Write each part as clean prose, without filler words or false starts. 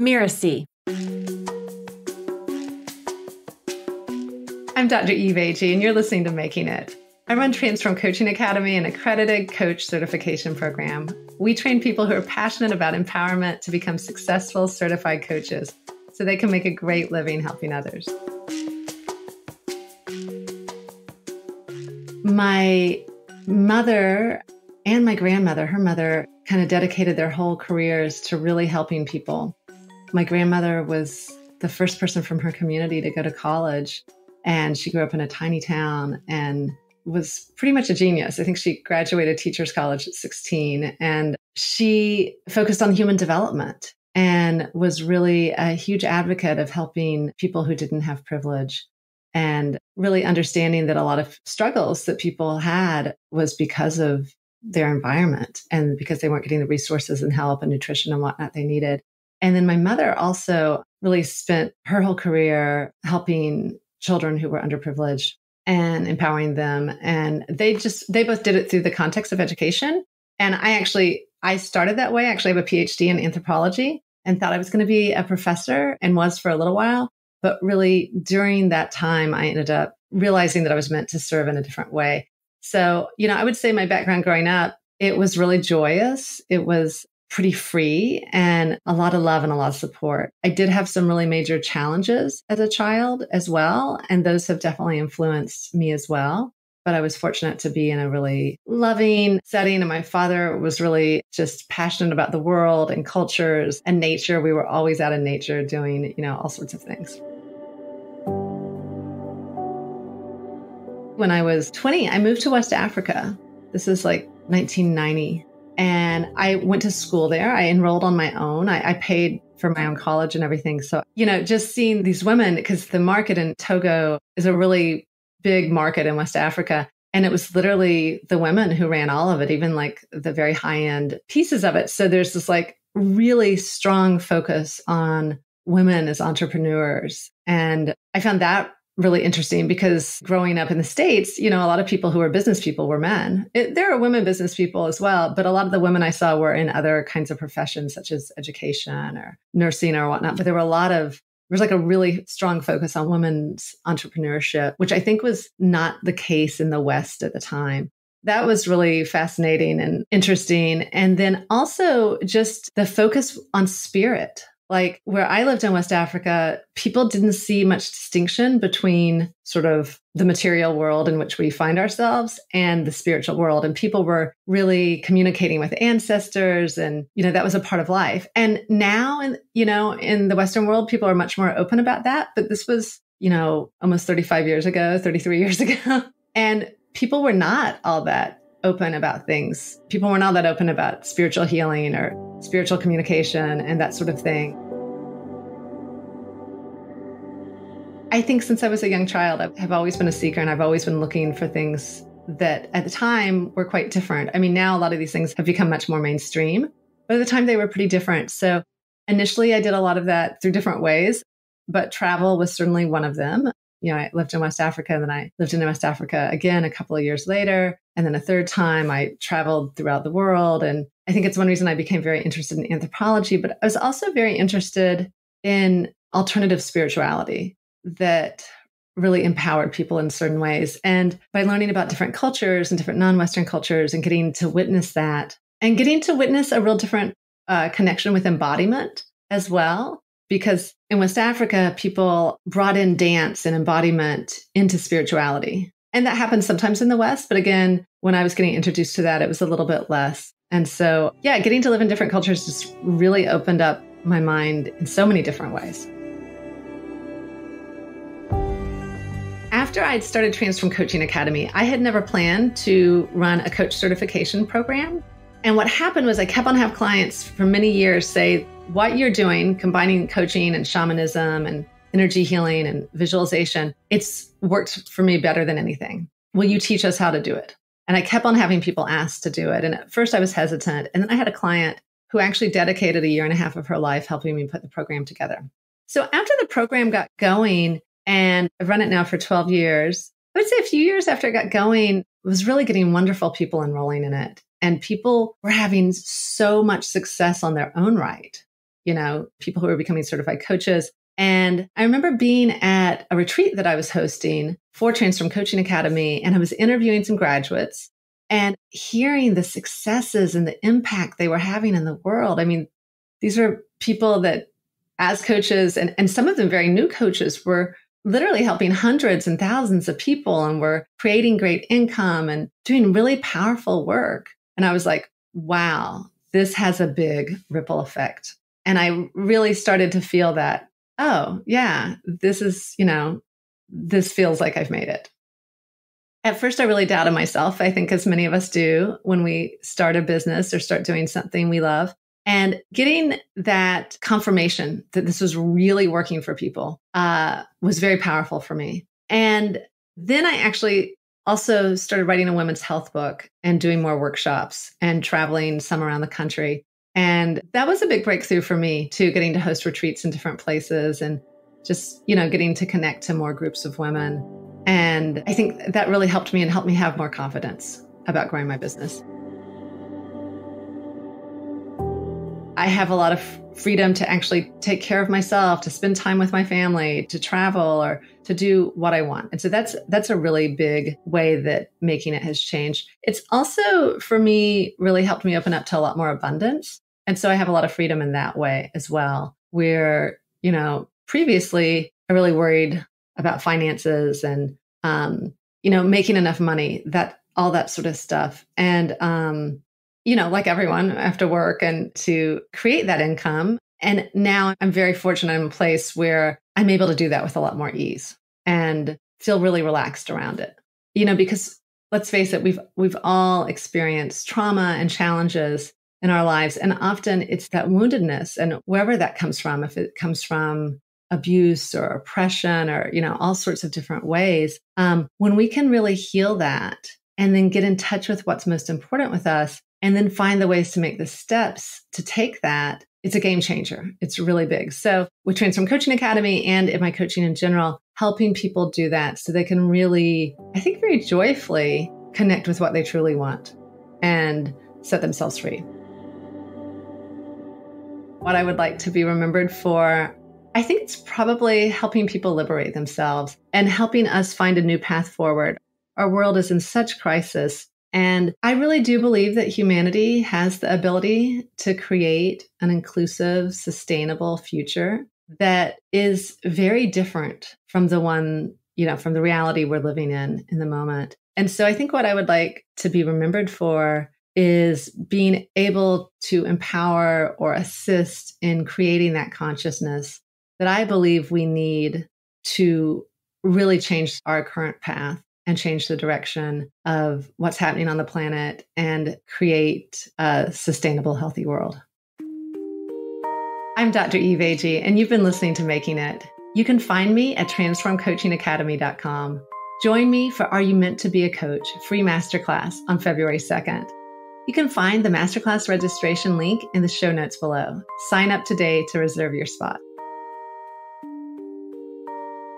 Mirasee. I'm Dr. Agee, and you're listening to Making It. I run Transform Coaching Academy, an accredited coach certification program. We train people who are passionate about empowerment to become successful certified coaches so they can make a great living helping others. My mother and my grandmother, her mother, kind of dedicated their whole careers to really helping people. My grandmother was the first person from her community to go to college, and she grew up in a tiny town and was pretty much a genius. I think she graduated Teachers College at 16, and she focused on human development and was really a huge advocate of helping people who didn't have privilege and really understanding that a lot of struggles that people had was because of their environment and because they weren't getting the resources and help and nutrition and whatnot they needed. And then my mother also really spent her whole career helping children who were underprivileged and empowering them. And they both did it through the context of education. And I started that way. I actually have a PhD in anthropology and thought I was going to be a professor and was for a little while. But really during that time, I ended up realizing that I was meant to serve in a different way. So, I would say my background growing up, it was really joyous. It was pretty free and a lot of love and a lot of support. I did have some really major challenges as a child as well, and those have definitely influenced me as well. But I was fortunate to be in a really loving setting, and my father was really just passionate about the world and cultures and nature. We were always out in nature doing, all sorts of things. When I was 20, I moved to West Africa. This is like 1990. And I went to school there. I enrolled on my own. I paid for my own college and everything. So, just seeing these women, because the market in Togo is a really big market in West Africa. And it was literally the women who ran all of it, even like the very high end pieces of it. So there's this like really strong focus on women as entrepreneurs. And I found that really interesting because growing up in the States, a lot of people who were business people were men. There are women business people as well, but a lot of the women I saw were in other kinds of professions such as education or nursing or whatnot. But there was like a really strong focus on women's entrepreneurship, which I think was not the case in the West at the time. That was really fascinating and interesting. And then also just the focus on spirit. Like where I lived in West Africa, people didn't see much distinction between sort of the material world in which we find ourselves and the spiritual world. And people were really communicating with ancestors and, that was a part of life. And now, in the Western world, people are much more open about that. But this was, almost 35 years ago, 33 years ago. And people were not all that open about things. People were not that open about spiritual healing or spiritual communication and that sort of thing. I think since I was a young child, I have always been a seeker and I've always been looking for things that at the time were quite different. I mean, now a lot of these things have become much more mainstream, but at the time they were pretty different. So initially I did a lot of that through different ways, but travel was certainly one of them. I lived in West Africa, and then I lived in West Africa again a couple of years later. And then a third time I traveled throughout the world. And I think it's one reason I became very interested in anthropology, but I was also very interested in alternative spirituality that really empowered people in certain ways. And by learning about different cultures and different non-Western cultures and getting to witness that and getting to witness a real different connection with embodiment as well. Because in West Africa, people brought in dance and embodiment into spirituality. And that happens sometimes in the West. But again, when I was getting introduced to that, it was a little bit less. And so, getting to live in different cultures just really opened up my mind in so many different ways. After I'd started Transform Coaching Academy, I had never planned to run a coach certification program. And what happened was I kept on having clients for many years say, what you're doing, combining coaching and shamanism and energy healing and visualization, it's worked for me better than anything. Will you teach us how to do it? And I kept on having people ask to do it. And at first I was hesitant. And then I had a client who actually dedicated a year and a half of her life helping me put the program together. So after the program got going, and I've run it now for 12 years, I would say a few years after it got going, it was really getting wonderful people enrolling in it. And people were having so much success on their own right. people who were becoming certified coaches. And I remember being at a retreat that I was hosting for Transform Coaching Academy, and I was interviewing some graduates and hearing the successes and the impact they were having in the world. I mean, these were people that as coaches, and some of them very new coaches, were literally helping hundreds and thousands of people and were creating great income and doing really powerful work. And I was like, wow, this has a big ripple effect. And I really started to feel that, oh, yeah, this is, this feels like I've made it. At first, I really doubted myself, I think, as many of us do when we start a business or start doing something we love. And getting that confirmation that this was really working for people was very powerful for me. And then I actually also started writing a women's health book and doing more workshops and traveling some around the country. And that was a big breakthrough for me too, getting to host retreats in different places and just, getting to connect to more groups of women. And I think that really helped me and helped me have more confidence about growing my business. I have a lot of freedom to actually take care of myself, to spend time with my family, to travel, or to do what I want. And so that's a really big way that making it has changed. It's also, for me, really helped me open up to a lot more abundance. And so I have a lot of freedom in that way as well, where, previously I really worried about finances and, making enough money, all that sort of stuff. And, like everyone, I have to work and to create that income. And now I'm very fortunate I'm in a place where I'm able to do that with a lot more ease and feel really relaxed around it. Because let's face it, we've all experienced trauma and challenges in our lives. And often it's that woundedness, and wherever that comes from, if it comes from abuse or oppression or, all sorts of different ways, when we can really heal that and then get in touch with what's most important with us, and then find the ways to make the steps to take that, it's a game changer. It's really big. So with Transform Coaching Academy and in my coaching in general, helping people do that so they can really, I think, very joyfully connect with what they truly want and set themselves free. What I would like to be remembered for, I think it's probably helping people liberate themselves and helping us find a new path forward. Our world is in such crisis. And I really do believe that humanity has the ability to create an inclusive, sustainable future that is very different from the one, from the reality we're living in the moment. And so I think what I would like to be remembered for is being able to empower or assist in creating that consciousness that I believe we need to really change our current path and change the direction of what's happening on the planet and create a sustainable, healthy world. I'm Dr. Eve Agee, and you've been listening to Making It. You can find me at transformcoachingacademy.com. Join me for Are You Meant to Be a Coach? Free masterclass on February 2nd. You can find the masterclass registration link in the show notes below. Sign up today to reserve your spot.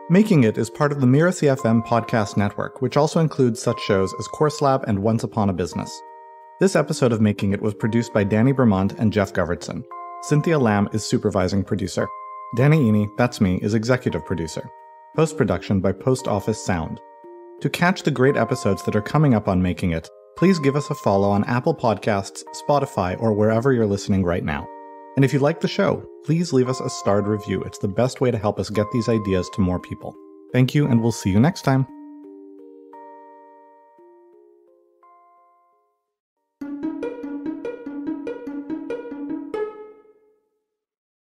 Making It is part of the Mirasee FM podcast network, which also includes such shows as Course Lab and Once Upon a Business. This episode of Making It was produced by Danny Vermont and Jeff Govertson. Cynthia Lamb is supervising producer. Danny Eni, that's me, is executive producer. Post-production by Post Office Sound. To catch the great episodes that are coming up on Making It, please give us a follow on Apple Podcasts, Spotify, or wherever you're listening right now. And if you like the show, please leave us a starred review. It's the best way to help us get these ideas to more people. Thank you, and we'll see you next time.